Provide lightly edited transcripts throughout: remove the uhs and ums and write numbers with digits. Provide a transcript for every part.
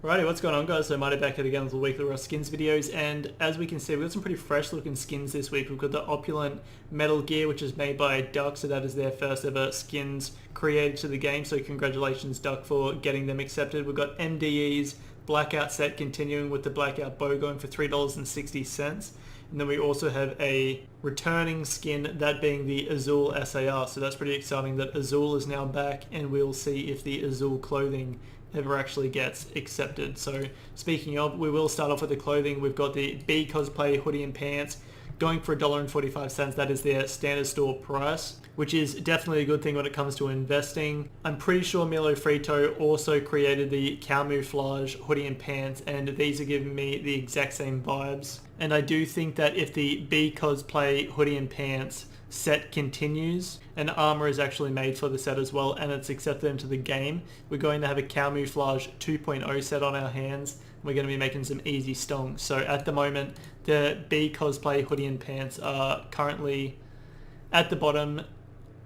Righty, what's going on guys? So Marty back at again with the weekly Raw Skins videos, and as we can see we've got some pretty fresh looking skins this week. We've got the Opulent Metal Gear, which is made by Duck, so that is their first ever skins created to the game, so congratulations Duck for getting them accepted. We've got MDE's Blackout set continuing with the Blackout bow going for $3.60. And then we also have a returning skin, that being the Azul SAR. So that's pretty exciting that Azul is now back, and we'll see if the Azul clothing ever actually gets accepted. So speaking of, we will start off with the clothing. We've got the B Cosplay hoodie and pants going for $1.45. That is their standard store price, which is definitely a good thing when it comes to investing. I'm pretty sure Milo Frito also created the Camouflage hoodie and pants, and these are giving me the exact same vibes. And I do think that if the B Cosplay hoodie and pants set continues and armor is actually made for the set as well and it's accepted into the game, we're going to have a Camouflage 2.0 set on our hands. We're going to be making some easy stonks. So at the moment the B Cosplay hoodie and pants are currently at the bottom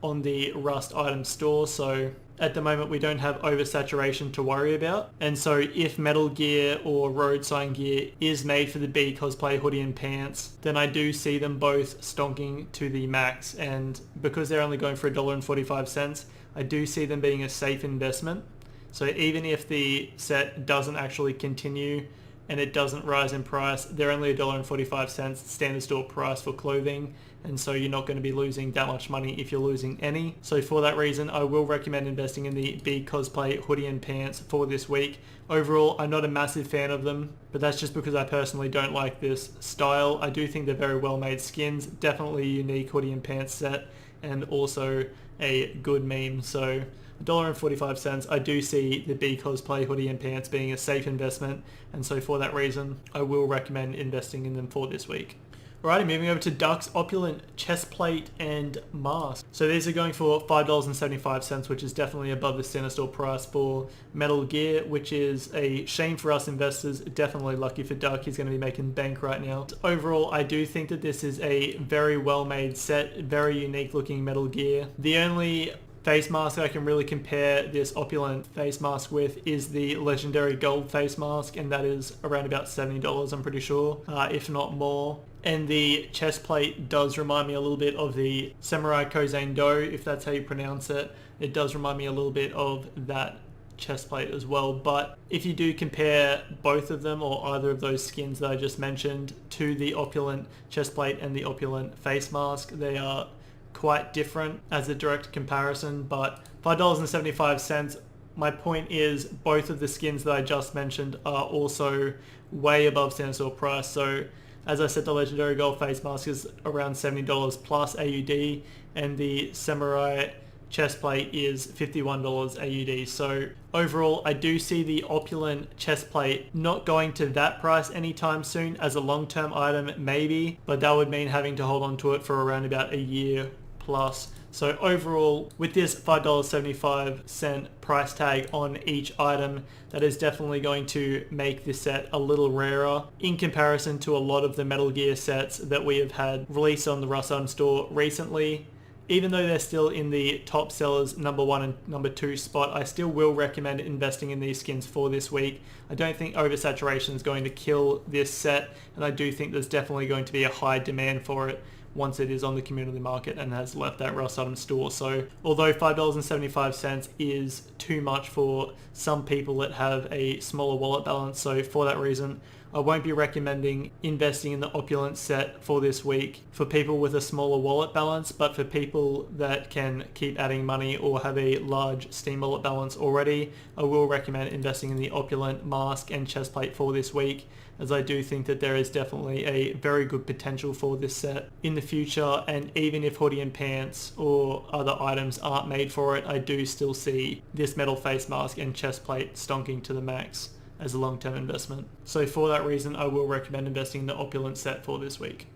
on the Rust item store, so at the moment we don't have oversaturation to worry about. And so if Metal Gear or Road Sign Gear is made for the B Cosplay hoodie and pants, then I do see them both stonking to the max, and because they're only going for $1.45, I do see them being a safe investment. So even if the set doesn't actually continue and it doesn't rise in price, they're only $1.45 standard store price for clothing, and so you're not going to be losing that much money if you're losing any. So for that reason, I will recommend investing in the B Cosplay hoodie and pants for this week. Overall, I'm not a massive fan of them, but that's just because I personally don't like this style. I do think they're very well made skins, definitely a unique hoodie and pants set, and also a good meme. So $1.45, I do see the B Cosplay hoodie and pants being a safe investment, and so for that reason I will recommend investing in them for this week. Alrighty, moving over to Duck's Opulent chest plate and mask. So these are going for $5.75, which is definitely above the standard store price for Metal Gear, which is a shame for us investors. Definitely lucky for Duck, he's going to be making bank right now. Overall, I do think that this is a very well made set, very unique looking Metal Gear. The only face mask I can really compare this Opulent face mask with is the Legendary Gold face mask, and that is around about $70, I'm pretty sure, if not more. And the chest plate does remind me a little bit of the Samurai Kozen Do, if that's how you pronounce it. It does remind me a little bit of that chest plate as well. But if you do compare both of them, or either of those skins that I just mentioned, to the Opulent chest plate and the Opulent face mask, they are quite different as a direct comparison. But $5.75, my point is both of the skins that I just mentioned are also way above standard store price. So as I said, the Legendary Gold face mask is around $70 plus AUD, and the Samurai chest plate is $51 AUD. So overall, I do see the Opulent chest plate not going to that price anytime soon. As a long-term item, maybe, but that would mean having to hold on to it for around about a year plus. So overall, with this $5.75 price tag on each item, that is definitely going to make this set a little rarer in comparison to a lot of the Metal Gear sets that we have had released on the Rust Item store recently. Even though they're still in the top sellers number 1 and number 2 spot, I still will recommend investing in these skins for this week. I don't think oversaturation is going to kill this set, and I do think there's definitely going to be a high demand for it once it is on the community market and has left that Rust Item store. So although $5.75 is too much for some people that have a smaller wallet balance, so for that reason I won't be recommending investing in the Opulent set for this week for people with a smaller wallet balance. But for people that can keep adding money or have a large Steam wallet balance already, I will recommend investing in the Opulent mask and chest plate for this week, as I do think that there is definitely a very good potential for this set in the future. And even if hoodie and pants or other items aren't made for it, I do still see this metal face mask and chest plate stonking to the max as a long-term investment. So for that reason, I will recommend investing in the Opulent set for this week.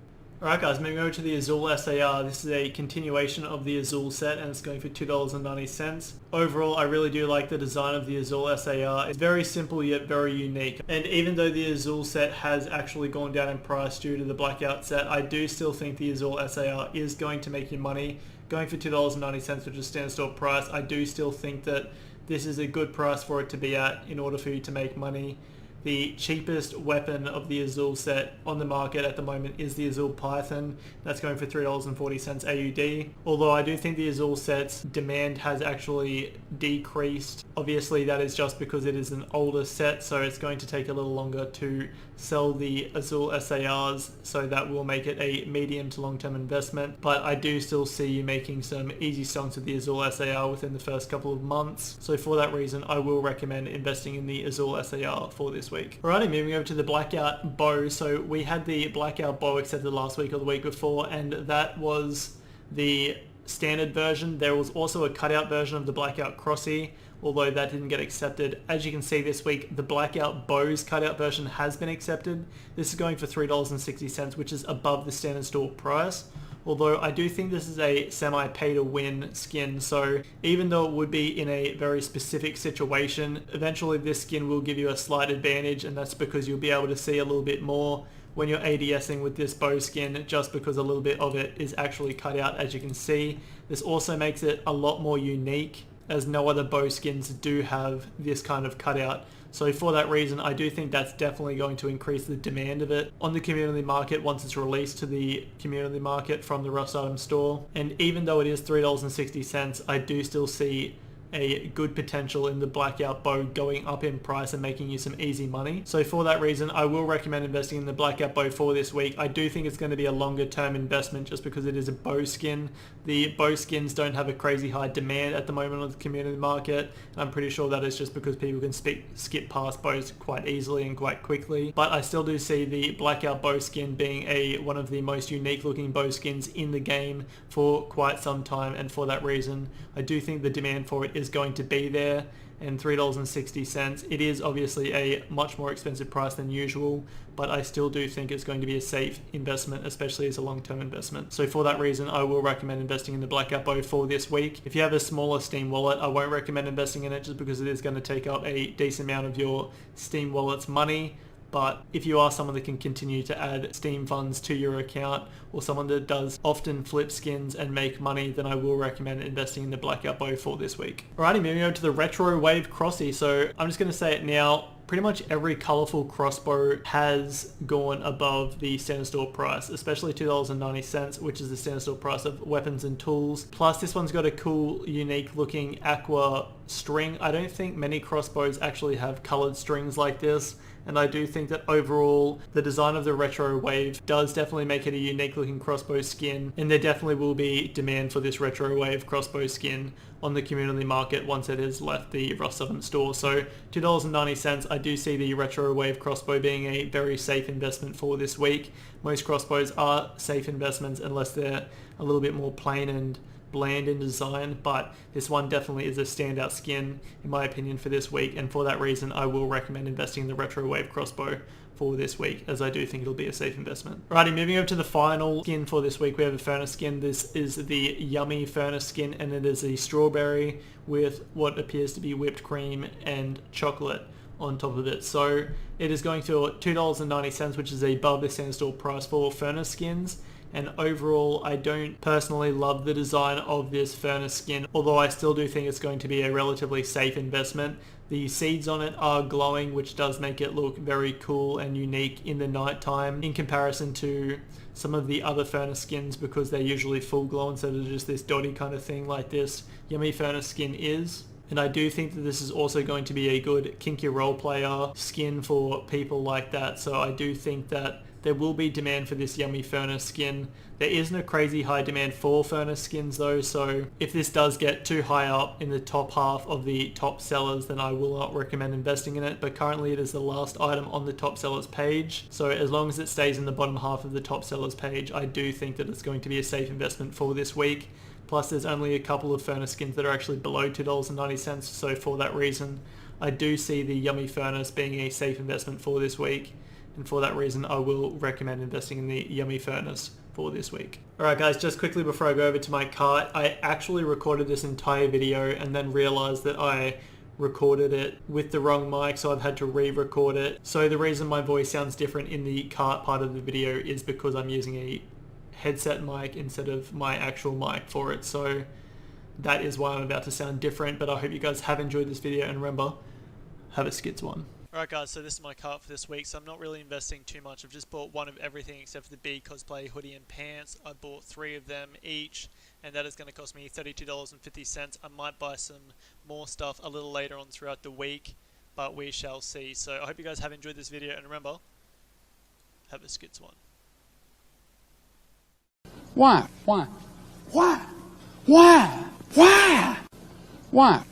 Alright guys, moving over to the Azul SAR. This is a continuation of the Azul set, and it's going for $2.90. Overall, I really do like the design of the Azul SAR. It's very simple yet very unique. And even though the Azul set has actually gone down in price due to the Blackout set, I do still think the Azul SAR is going to make you money. Going for $2.90, which is standard store price, I do still think that this is a good price for it to be at in order for you to make money. The cheapest weapon of the Azul set on the market at the moment is the Azul Python. That's going for $3.40 AUD. Although I do think the Azul set's demand has actually decreased. Obviously that is just because it is an older set, so it's going to take a little longer to sell the Azul SARs, so that will make it a medium to long-term investment. But I do still see you making some easy stonks with the Azul SAR within the first couple of months. So for that reason, I will recommend investing in the Azul SAR for this week. Alrighty, moving over to the Blackout Bow. So we had the Blackout Bow accepted last week or the week before, and that was the standard version. There was also a cutout version of the Blackout Crossy, although that didn't get accepted. As you can see this week, the Blackout Bow's cutout version has been accepted. This is going for $3.60, which is above the standard store price. Although I do think this is a semi-pay-to-win skin, so even though it would be in a very specific situation, eventually this skin will give you a slight advantage, and that's because you'll be able to see a little bit more when you're ADSing with this bow skin, just because a little bit of it is actually cut out, as you can see. This also makes it a lot more unique, as no other bow skins do have this kind of cutout. So for that reason, I do think that's definitely going to increase the demand of it on the community market once it's released to the community market from the Rust Item store. And even though it is $3.60, I do still see a good potential in the Blackout Bow going up in price and making you some easy money. So for that reason, I will recommend investing in the Blackout Bow for this week. I do think it's going to be a longer term investment just because it is a bow skin. The bow skins don't have a crazy high demand at the moment on the community market. I'm pretty sure that is just because people can skip past bows quite easily and quite quickly. But I still do see the Blackout Bow skin being one of the most unique looking bow skins in the game for quite some time, and for that reason, I do think the demand for it is going to be there. And $3.60, it is obviously a much more expensive price than usual, but I still do think it's going to be a safe investment, especially as a long-term investment. So for that reason, I will recommend investing in the Blackout Bow for this week. If you have a smaller Steam wallet, I won't recommend investing in it just because it is going to take up a decent amount of your Steam wallet's money. But if you are someone that can continue to add Steam funds to your account, or someone that does often flip skins and make money, then I will recommend investing in the Blackout Bow for this week. Alrighty, moving over to the Retro Wave Crossy. So I'm just going to say it now. Pretty much every colorful crossbow has gone above the standard store price, especially $2.90, which is the standard store price of weapons and tools. Plus this one's got a cool, unique looking aqua string. I don't think many crossbows actually have colored strings like this, and I do think that overall the design of the Retro Wave does definitely make it a unique looking crossbow skin, and there definitely will be demand for this Retro Wave crossbow skin on the community market once it has left the Rust Item store. So $2.90, I do see the Retro Wave crossbow being a very safe investment for this week. Most crossbows are safe investments unless they're a little bit more plain and bland in design, but this one definitely is a standout skin in my opinion for this week, and for that reason I will recommend investing in the Retro Wave crossbow for this week, as I do think it'll be a safe investment. Alrighty, moving over to the final skin for this week, we have a furnace skin. This is the Yummy furnace skin, and it is a strawberry with what appears to be whipped cream and chocolate on top of it. So it is going for $2.90, which is above the standard store price for furnace skins. And overall, I don't personally love the design of this furnace skin, although I still do think it's going to be a relatively safe investment. The seeds on it are glowing, which does make it look very cool and unique in the nighttime in comparison to some of the other furnace skins, because they're usually full glow instead of just this dotty kind of thing like this Yummy furnace skin is. And I do think that this is also going to be a good kinky role player skin for people like that. So I do think that there will be demand for this Yummy furnace skin. There isn't a crazy high demand for furnace skins though, so if this does get too high up in the top half of the top sellers, then I will not recommend investing in it. But currently it is the last item on the top sellers page, so as long as it stays in the bottom half of the top sellers page, I do think that it's going to be a safe investment for this week. Plus there's only a couple of furnace skins that are actually below $2.90, so for that reason I do see the Yummy furnace being a safe investment for this week. And for that reason, I will recommend investing in the Yummy furnace for this week. Alright guys, just quickly before I go over to my cart, I actually recorded this entire video and then realized that I recorded it with the wrong mic, so I've had to re-record it. So the reason my voice sounds different in the cart part of the video is because I'm using a headset mic instead of my actual mic for it. So that is why I'm about to sound different, but I hope you guys have enjoyed this video, and remember, have a skits one. Alright guys, so this is my cart for this week, so I'm not really investing too much. I've just bought one of everything except for the B cosplay hoodie and pants. I bought 3 of them each, and that is going to cost me $32.50. I might buy some more stuff a little later on throughout the week, but we shall see. So I hope you guys have enjoyed this video, and remember, have a skits one. Why? Why? Why? Why? Why? Why?